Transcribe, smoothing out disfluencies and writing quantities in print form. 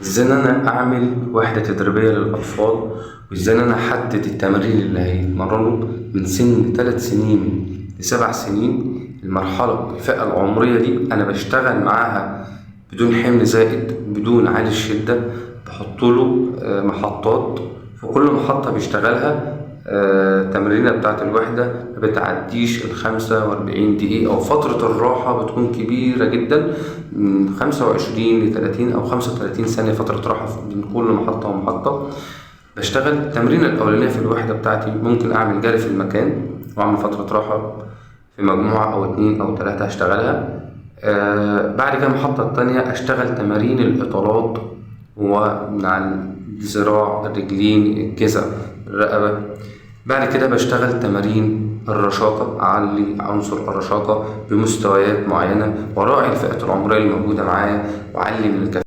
ازاي ان انا اعمل وحدة تدريبية للاطفال، وازاي ان انا احدد التمارين اللي هيتمرنوا من سن 3 سنين ل7 سنين. المرحلة الفئة العمرية دي انا بشتغل معاها بدون حمل زائد، بدون عالي الشدة. بحط له محطات، في كل محطة بيشتغلها التمرينة بتاعة الوحدة ما بتعديش 45 دقيقة، أو فترة الراحة بتكون كبيرة جدا، من 25 ل30 أو 35 ثانية فترة راحة بين كل محطة ومحطة. بشتغل التمرينة الأولانية في الوحدة بتاعتي، ممكن أعمل جري في المكان وأعمل فترة راحة في مجموعة أو 2 أو 3 هشتغلها. بعد كده المحطة التانية أشتغل تمارين الإطالات، ومع الذراع، الرجلين، الجذع، الرقبة. بعد كده بشتغل تمارين الرشاقة، أعلي عنصر الرشاقة بمستويات معينة، وراعي الفئة العمرية الموجودة معايا، وأعلي من الكفاءة.